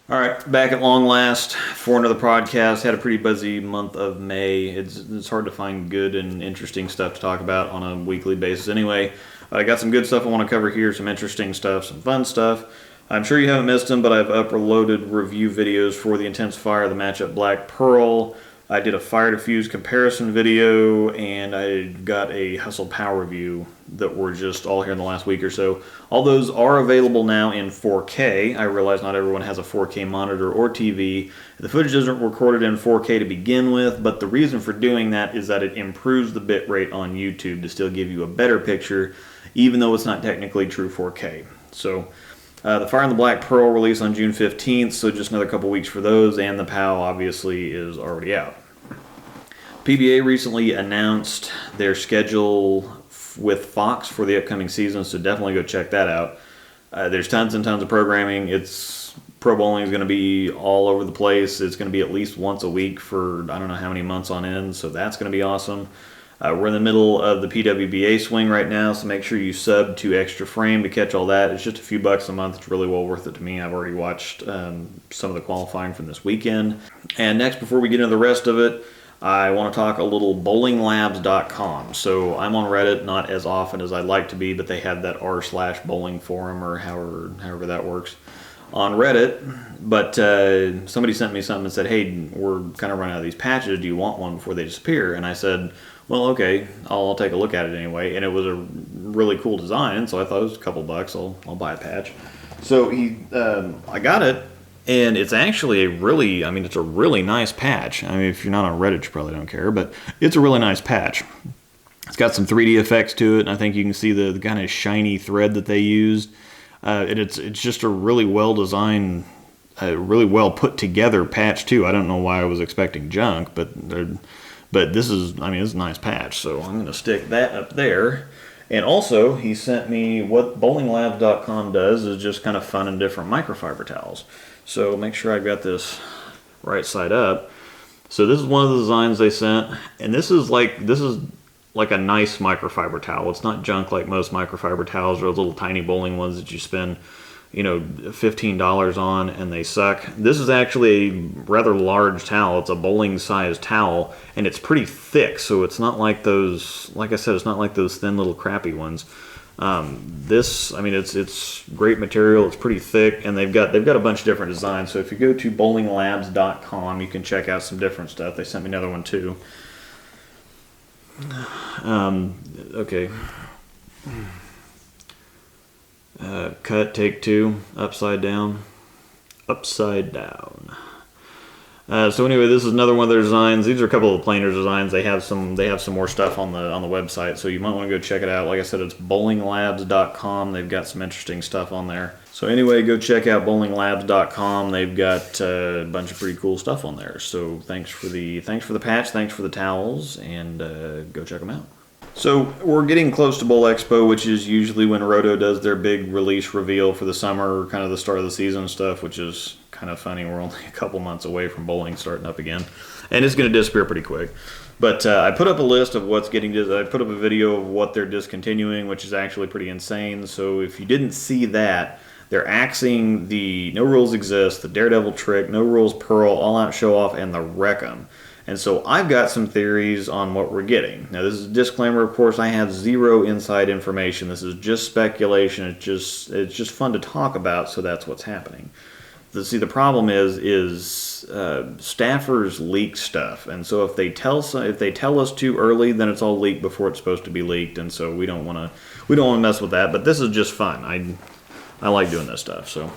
All right, back at long last for another podcast. Had a pretty busy month of May. It's hard to find good and interesting stuff to talk about on a weekly basis. Anyway, I got some good stuff I want to cover here, some interesting stuff, some fun stuff. I'm sure you haven't missed them, but I've uploaded review videos for the Intensifier, the matchup Black Pearl. I did a fire diffuse comparison video, and I got a Hustle Power review that were just all here in the last week or so. All those are available now in 4K. I realize not everyone has a 4K monitor or TV. The footage isn't recorded in 4K to begin with, but the reason for doing that is that it improves the bitrate on YouTube to still give you a better picture, even though it's not technically true 4K. So the Fire and the Black Pearl release on June 15th, so just another couple weeks for those, and the POW obviously is already out. PBA recently announced their schedule with Fox for the upcoming season, so definitely go check that out. There's tons and tons of programming. Pro bowling is going to be all over the place. It's going to be at least once a week for I don't know how many months on end, so that's going to be awesome. We're in the middle of the PWBA swing right now, so make sure you sub to Extra Frame to catch all that. It's just a few bucks a month. It's really well worth it to me. I've already watched some of the qualifying from this weekend. And next, before we get into the rest of it, I want to talk a little bowlinglabs.com. So I'm on Reddit, not as often as I'd like to be, but they have that r/bowling forum or however that works on Reddit. But somebody sent me something and said, hey, we're kind of running out of these patches. Do you want one before they disappear? And I said, well, okay, I'll take a look at it anyway. And it was a really cool design, so I thought it was a couple bucks. I'll buy a patch. So I got it. And it's actually it's a really nice patch. I mean, if you're not on Reddit, you probably don't care, but it's a really nice patch. It's got some 3D effects to it, and I think you can see the kind of shiny thread that they used. It's just a really well designed, really well put together patch too. I don't know why I was expecting junk, but this is, it's a nice patch, so I'm going to stick that up there. And also, he sent me what bowlinglabs.com does is just kind of fun and different microfiber towels. So make sure I've got this right side up. So this is one of the designs they sent, and this is like a nice microfiber towel. It's not junk like most microfiber towels or those little tiny bowling ones that you spend, $15 on and they suck. This is actually a rather large towel. It's a bowling sized towel, and it's pretty thick, so it's not like those, like I said, it's not like those thin little crappy ones. It's great material. It's pretty thick, and they've got a bunch of different designs. So if you go to bowlinglabs.com, you can check out some different stuff. They sent me another one too. Okay. Cut, take two, upside down. So anyway, this is another one of their designs. These are a couple of planer designs. They have some more stuff on the website, so you might want to go check it out. Like I said, it's bowlinglabs.com. They've got some interesting stuff on there. So anyway, go check out bowlinglabs.com. They've got a bunch of pretty cool stuff on there. So thanks for the patch, thanks for the towels, and go check them out. So we're getting close to Bowl Expo, which is usually when Roto does their big release reveal for the summer, kind of the start of the season stuff, which is kind of funny. We're only a couple months away from bowling starting up again, and it's going to disappear pretty quick. But I put up a list of what's getting. I put up a video of what they're discontinuing, which is actually pretty insane. So if you didn't see that, they're axing the No Rules Exist, the Daredevil Trick, No Rules Pearl, All Out Show Off, and the Wreck-'em. And so I've got some theories on what we're getting. Now, this is a disclaimer, of course. I have zero inside information. This is just speculation. It's just fun to talk about, so that's what's happening. See, the problem is staffers leak stuff, and so if they tell us too early, then it's all leaked before it's supposed to be leaked, and so we don't want to mess with that. But this is just fun. I like doing this stuff. So.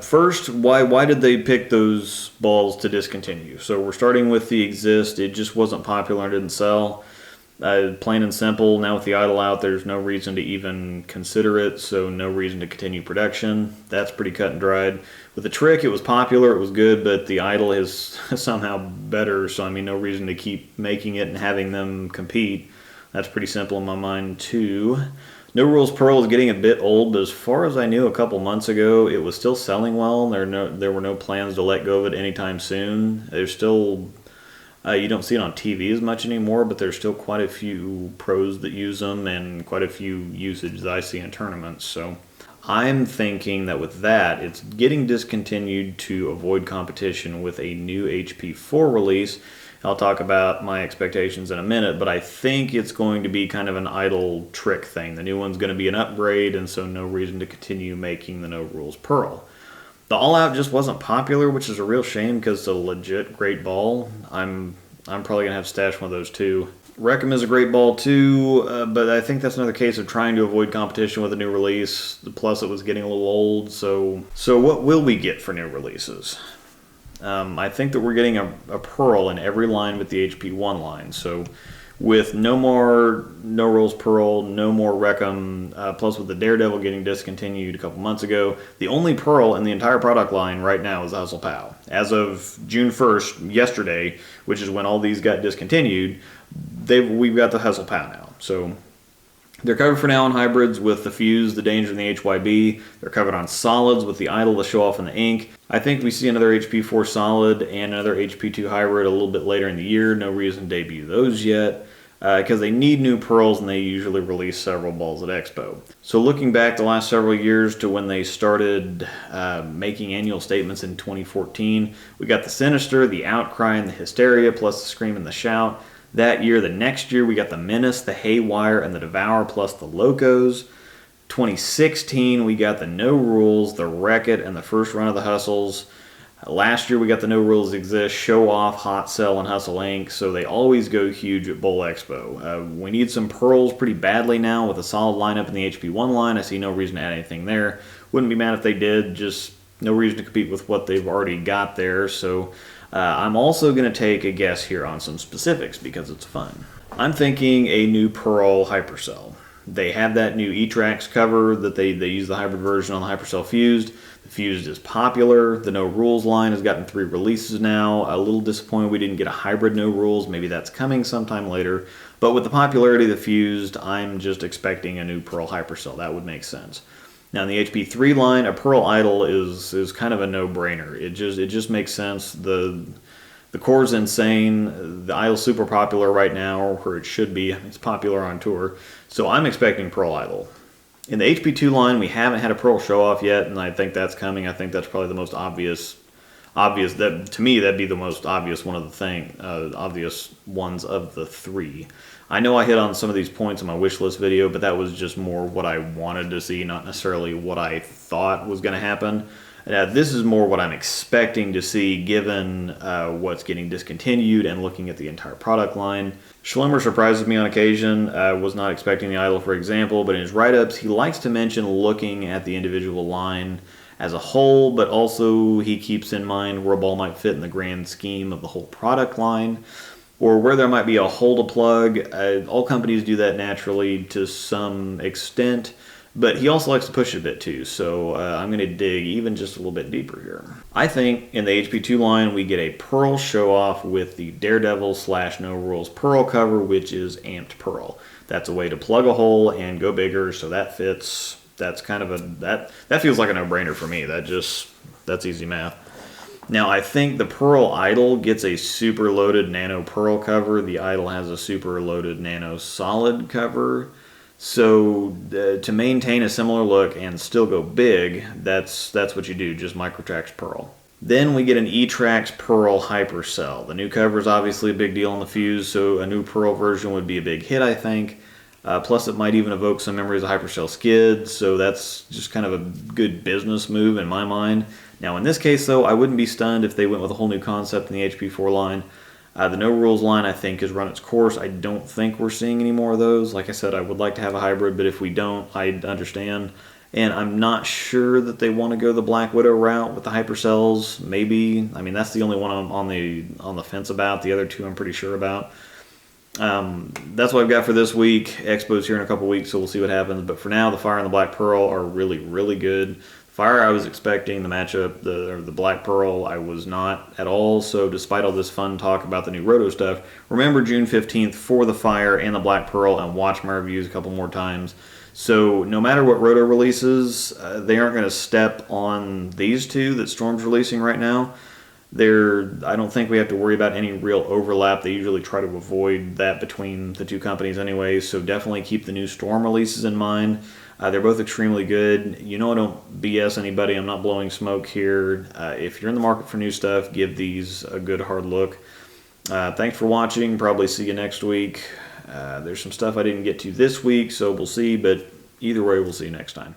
First, why did they pick those balls to discontinue? So we're starting with the Exist. It just wasn't popular and didn't sell. Plain and simple. Now with the idle out, there's no reason to even consider it, so no reason to continue production. That's pretty cut and dried. With the Trick, it was popular, it was good, but the idle is somehow better, so no reason to keep making it and having them compete. That's pretty simple in my mind too. No Rules Pearl is getting a bit old, but as far as I knew a couple months ago, it was still selling well. There were no plans to let go of it anytime soon. There's still, you don't see it on TV as much anymore, but there's still quite a few pros that use them and quite a few usage that I see in tournaments. So I'm thinking that with that, it's getting discontinued to avoid competition with a new HP4 release. I'll talk about my expectations in a minute, but I think it's going to be kind of an idle trick thing. The new one's going to be an upgrade, and so no reason to continue making the No Rules Pearl. The All Out just wasn't popular, which is a real shame because it's a legit great ball. I'm probably going to have to stash one of those too. Wreckham is a great ball too, but I think that's another case of trying to avoid competition with a new release. Plus, it was getting a little old. So what will we get for new releases? I think that we're getting a Pearl in every line but the HP1 line. So with no more No Rules Pearl, no more Wreckham, plus with the Daredevil getting discontinued a couple months ago, the only Pearl in the entire product line right now is the Hustle Pow. As of June 1st, yesterday, which is when all these got discontinued, we've got the Hustle Pow now. So they're covered for now on hybrids with the Fuse, the Danger, and the HYB. They're covered on solids with the Idol, the Show Off, and the Ink. I think we see another HP4 solid and another HP2 hybrid a little bit later in the year. No reason to debut those yet because they need new pearls and they usually release several balls at Expo. So looking back the last several years to when they started making annual statements in 2014, we got the Sinister, the Outcry, and the Hysteria, plus the Scream and the Shout. That year, the next year, we got the Menace, the Haywire, and the Devour, plus the Locos. 2016, we got the No Rules, the Wreck-It, and the first run of the Hustles. Last year, we got the No Rules Exist, Show Off, Hot Sell, and Hustle Inc., so they always go huge at Bowl Expo. We need some pearls pretty badly now with a solid lineup in the HP1 line. I see no reason to add anything there. Wouldn't be mad if they did, just no reason to compete with what they've already got there, so I'm also going to take a guess here on some specifics because it's fun. I'm thinking a new Pearl Hypercell. They have that new E-Trax cover that they use the hybrid version on the Hypercell Fused. The Fused is popular. The No Rules line has gotten 3 releases now. A little disappointed we didn't get a hybrid No Rules. Maybe that's coming sometime later. But with the popularity of the Fused, I'm just expecting a new Pearl Hypercell. That would make sense. Now in the HP3 line, a Pearl Idol is kind of a no-brainer. It just makes sense. The core's insane. The Idol's super popular right now, or it should be. It's popular on tour. So I'm expecting Pearl Idol. In the HP2 line, we haven't had a Pearl Show-Off yet, and I think that's coming. I think that's probably the most obvious. That to me, that'd be the most obvious one of the obvious ones of the 3. I know I hit on some of these points in my wish list video, but that was just more what I wanted to see, not necessarily what I thought was going to happen. This is more what I'm expecting to see given what's getting discontinued and looking at the entire product line. Schlemmer surprises me on occasion. Was not expecting the Idol, for example, but in his write-ups, he likes to mention looking at the individual line as a whole, but also he keeps in mind where a ball might fit in the grand scheme of the whole product line, or where there might be a hole to plug. All companies do that naturally to some extent, but he also likes to push it a bit too, so I'm going to dig even just a little bit deeper here. I think in the HP2 line we get a Pearl Show-Off with the Daredevil / No Rules Pearl cover, which is Amped Pearl. That's a way to plug a hole and go bigger, so that fits. That's kind of that feels like a no-brainer for me. That's easy math. Now, I think the Pearl Idol gets a super loaded Nano Pearl cover. The Idol has a super loaded Nano Solid cover. So to maintain a similar look and still go big, that's what you do, just Microtrax Pearl. Then we get an E-Trax Pearl Hypercell. The new cover is obviously a big deal on the Fuse, so a new Pearl version would be a big hit, I think. Plus, it might even evoke some memories of Hypercell Skid, so that's just kind of a good business move in my mind. Now, in this case, though, I wouldn't be stunned if they went with a whole new concept in the HP4 line. The No Rules line, I think, has run its course. I don't think we're seeing any more of those. Like I said, I would like to have a hybrid, but if we don't, I understand. And I'm not sure that they want to go the Black Widow route with the Hypercells. Maybe. I mean, that's the only one I'm on the fence about. The other 2 I'm pretty sure about. That's what I've got for this week. Expo's here in a couple weeks, so we'll see what happens. But for now, the Fire and the Black Pearl are really, really good. Fire, I was expecting the matchup, the Black Pearl, I was not at all. So despite all this fun talk about the new Roto stuff, remember June 15th for the Fire and the Black Pearl, and watch my reviews a couple more times. So no matter what Roto releases, they aren't going to step on these 2 that Storm's releasing right now. I don't think we have to worry about any real overlap. They usually try to avoid that between the 2 companies anyway, so definitely keep the new Storm releases in mind. They're both extremely good. You know, I don't BS anybody. I'm not blowing smoke here. If you're in the market for new stuff, give these a good hard look. Thanks for watching. Probably see you next week. There's some stuff I didn't get to this week, so we'll see. But either way, we'll see you next time.